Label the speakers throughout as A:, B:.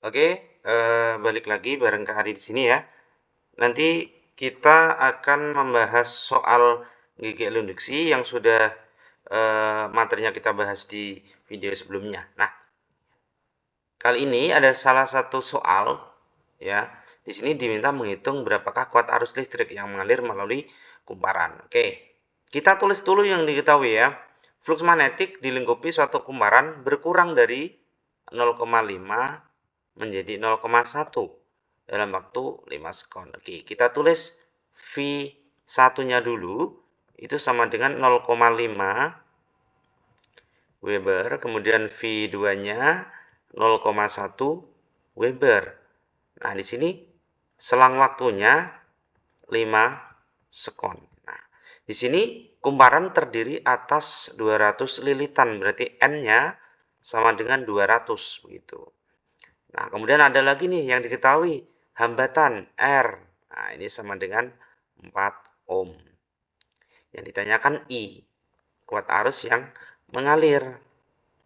A: Oke, balik lagi bareng Kak Ari di sini ya. Nanti kita akan membahas soal GGL induksi yang sudah materinya kita bahas di video sebelumnya. Nah, kali ini ada salah satu soal ya. Di sini diminta menghitung berapakah kuat arus listrik yang mengalir melalui kumparan. Oke, kita tulis dulu yang diketahui ya. Flux magnetik dilingkupi suatu kumparan berkurang dari 0,5 menjadi 0,1 dalam waktu 5 sekon. Oke, kita tulis V1-nya dulu, itu sama dengan 0,5 Weber, kemudian V2-nya 0,1 Weber. Nah, di sini selang waktunya 5 sekon. Nah, di sini kumparan terdiri atas 200 lilitan, berarti N-nya sama dengan 200 begitu. Nah, kemudian ada lagi nih yang diketahui, hambatan R. Nah, ini sama dengan 4 ohm. Yang ditanyakan I, kuat arus yang mengalir.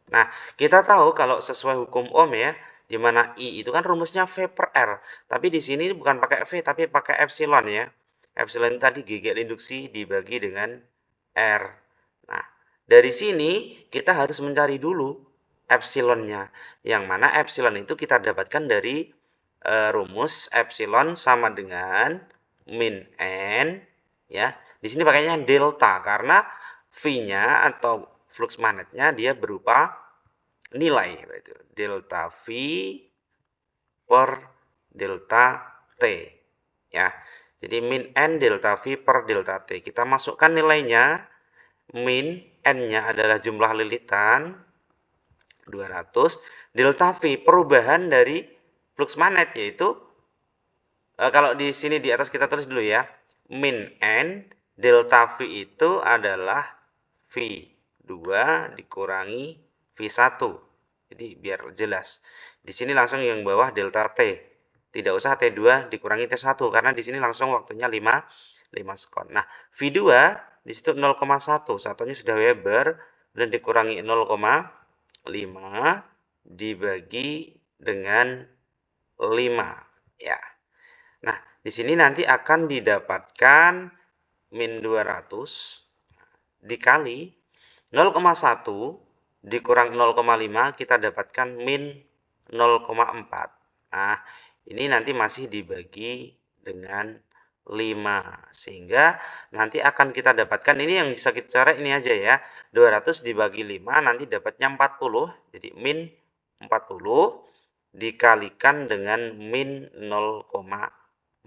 A: Nah, kita tahu kalau sesuai hukum Ohm ya, di mana I itu kan rumusnya V per R. Tapi di sini bukan pakai V, tapi pakai epsilon ya. Epsilon tadi GGL induksi dibagi dengan R. Nah, dari sini kita harus mencari dulu epsilonnya. Yang mana epsilon itu kita dapatkan dari rumus epsilon sama dengan min N ya. Di sini pakainya delta karena V-nya atau flux magnetnya dia berupa nilai, yaitu delta V per delta T ya. Jadi min N delta V per delta T. Kita masukkan nilainya, min N-nya adalah jumlah lilitan 200, delta V perubahan dari flux magnet yaitu kalau di sini di atas kita tulis dulu ya. Min N delta V itu adalah V2 dikurangi V1. Jadi biar jelas. Di sini langsung yang bawah delta T. Tidak usah T2 dikurangi T1 karena di sini langsung waktunya 5 sekon. Nah, V2 di situ 0,1, satunya sudah Weber dan dikurangi 0,5 dibagi dengan 5 ya. Nah, di sini nanti akan didapatkan min 200 dikali 0,1 dikurang 0,5 kita dapatkan min 0,4. Nah, ini nanti masih dibagi dengan 5 sehingga nanti akan kita dapatkan ini yang bisa kita cara ini aja ya. 200 dibagi 5 nanti dapatnya 40. Jadi min 40 dikalikan dengan min 0,4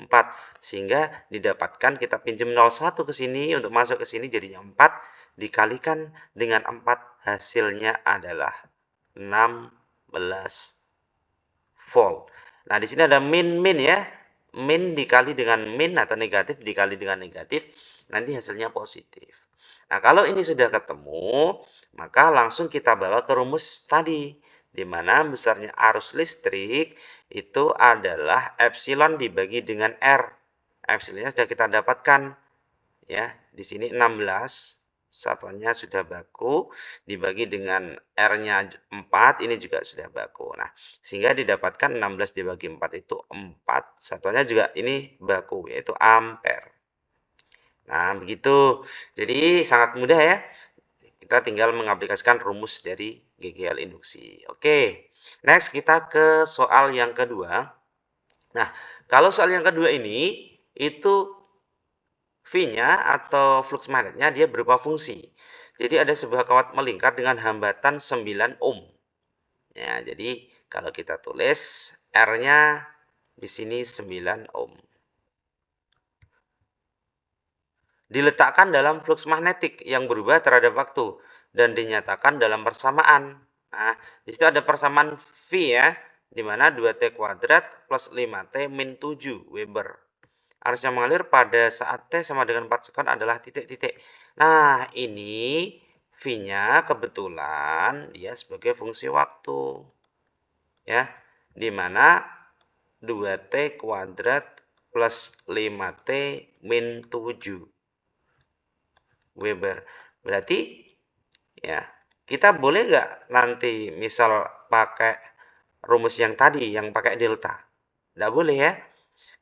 A: sehingga didapatkan kita pinjam 0,1 ke sini untuk masuk ke sini jadinya 4 dikalikan dengan 4 hasilnya adalah 16 volt. Nah, di sini ada min ya. Min dikali dengan min atau negatif dikali dengan negatif, nanti hasilnya positif. Nah, kalau ini sudah ketemu, maka langsung kita bawa ke rumus tadi, di mana besarnya arus listrik itu adalah epsilon dibagi dengan R. Epsilonnya sudah kita dapatkan ya, di sini 16 satuannya sudah baku dibagi dengan R-nya 4 ini juga sudah baku. Nah, sehingga didapatkan 16 dibagi 4 itu 4. Satuannya juga ini baku yaitu ampere. Nah, begitu. Jadi sangat mudah ya. Kita tinggal mengaplikasikan rumus dari GGL induksi. Oke. Next kita ke soal yang kedua. Nah, kalau soal yang kedua ini itu V-nya atau flux magnetnya dia berupa fungsi. Jadi ada sebuah kawat melingkar dengan hambatan 9 ohm. Ya, jadi kalau kita tulis R-nya di sini 9 ohm. Diletakkan dalam flux magnetik yang berubah terhadap waktu dan dinyatakan dalam persamaan. Nah, di situ ada persamaan V ya, di mana 2T kuadrat plus 5T min 7 Weber. Arus yang mengalir pada saat T sama dengan 4 sekon adalah titik-titik. Nah, ini V-nya kebetulan dia sebagai fungsi waktu. Ya, di mana 2T kuadrat plus 5T min 7 Weber. Berarti ya, kita boleh nggak nanti misal pakai rumus yang tadi yang pakai delta. Tidak boleh ya.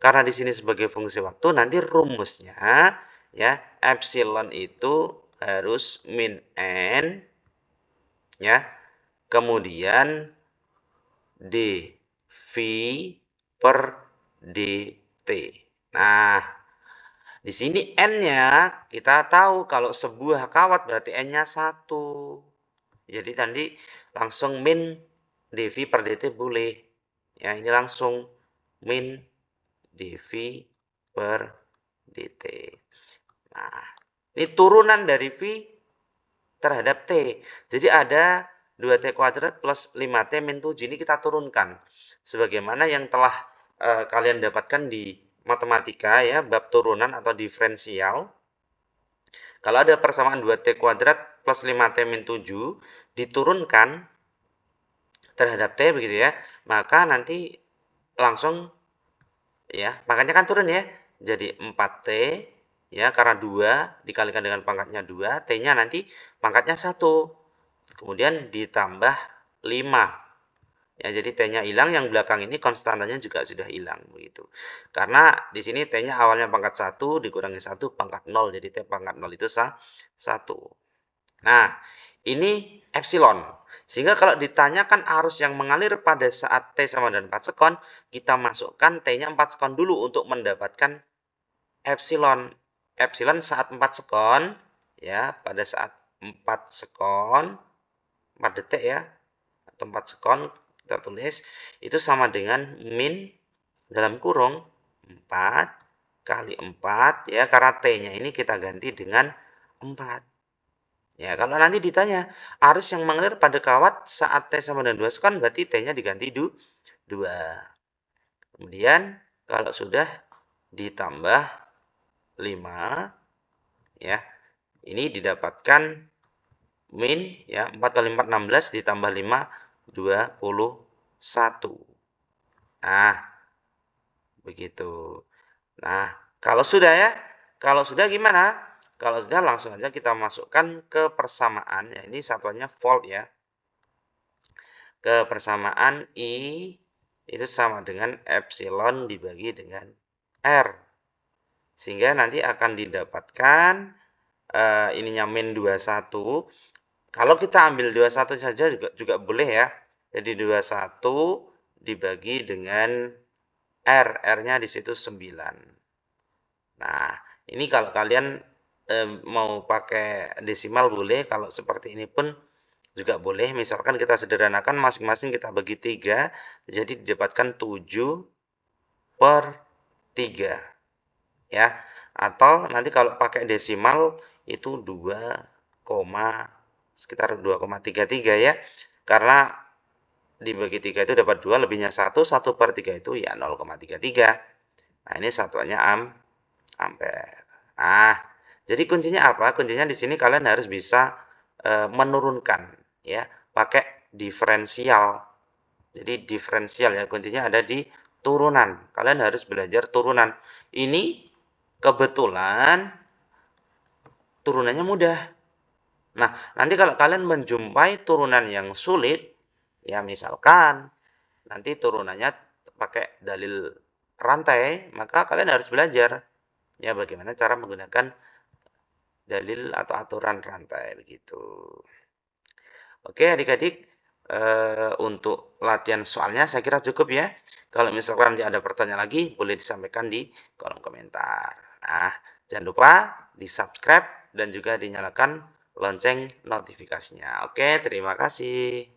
A: Karena di sini sebagai fungsi waktu, nanti rumusnya ya epsilon itu harus min n ya. Kemudian dv per dt. Nah, di sini n-nya kita tahu kalau sebuah kawat berarti n-nya 1. Jadi tadi langsung min dv per dt boleh. Ya, ini langsung min dv per dt. Nah, ini turunan dari v terhadap t. Jadi ada 2t kuadrat plus 5t min 7. Ini kita turunkan. Sebagaimana yang telah kalian dapatkan di matematika ya, bab turunan atau diferensial. Kalau ada persamaan 2t kuadrat plus 5t min 7 diturunkan terhadap t begitu ya, maka nanti langsung ya, makanya kan turun ya. Jadi 4t ya, karena 2 dikalikan dengan pangkatnya 2, t-nya nanti pangkatnya 1. Kemudian ditambah 5. Ya, jadi t-nya hilang, yang belakang ini konstantanya juga sudah hilang begitu. Karena di sini t-nya awalnya pangkat 1 dikurangi 1 pangkat 0, jadi t pangkat 0 itu 1. Nah, ini epsilon. Sehingga kalau ditanyakan arus yang mengalir pada saat t sama dengan 4 sekon, kita masukkan t-nya 4 sekon dulu untuk mendapatkan epsilon. Epsilon saat 4 sekon ya, pada saat 4 sekon 4 detik ya, atau 4 sekon kita tulis itu sama dengan min dalam kurung 4 kali 4 ya, karena t-nya ini kita ganti dengan 4. Ya, kalau nanti ditanya arus yang mengalir pada kawat saat t sama dengan 2 sekon, berarti t-nya diganti 2. Kemudian kalau sudah ditambah 5 ya, ini didapatkan min ya, 4 kali 4 16 ditambah 5 21. Nah, begitu. Nah, kalau sudah ya, kalau sudah gimana? Kalau sudah langsung aja kita masukkan ke persamaan. Ya, ini satuannya volt ya. Ke persamaan I itu sama dengan epsilon dibagi dengan R. Sehingga nanti akan didapatkan ininya min 21. Kalau kita ambil 21 saja juga boleh ya. Jadi 21 dibagi dengan R. R-nya di situ 9. Nah, ini kalau kalian mau pakai desimal boleh. Kalau seperti ini pun juga boleh. Misalkan kita sederhanakan masing-masing kita bagi 3. Jadi didapatkan 7 per 3. Ya. Atau nanti kalau pakai desimal itu 2, sekitar 2,33 ya. Karena dibagi 3 itu dapat 2, lebihnya 1, 1 per 3 itu ya 0,33. Nah, ini satuannya ampere. Nah, jadi kuncinya apa? Kuncinya di sini kalian harus bisa menurunkan ya, pakai diferensial. Jadi diferensial ya, kuncinya ada di turunan. Kalian harus belajar turunan. Ini kebetulan turunannya mudah. Nah, nanti kalau kalian menjumpai turunan yang sulit, ya misalkan nanti turunannya pakai dalil rantai, maka kalian harus belajar ya bagaimana cara menggunakan dalil atau aturan rantai begitu. Oke, adik-adik, untuk latihan soalnya saya kira cukup ya. Kalau misalkan nanti ada pertanyaan lagi, boleh disampaikan di kolom komentar. Nah, jangan lupa di-subscribe dan juga dinyalakan lonceng notifikasinya. Oke, terima kasih.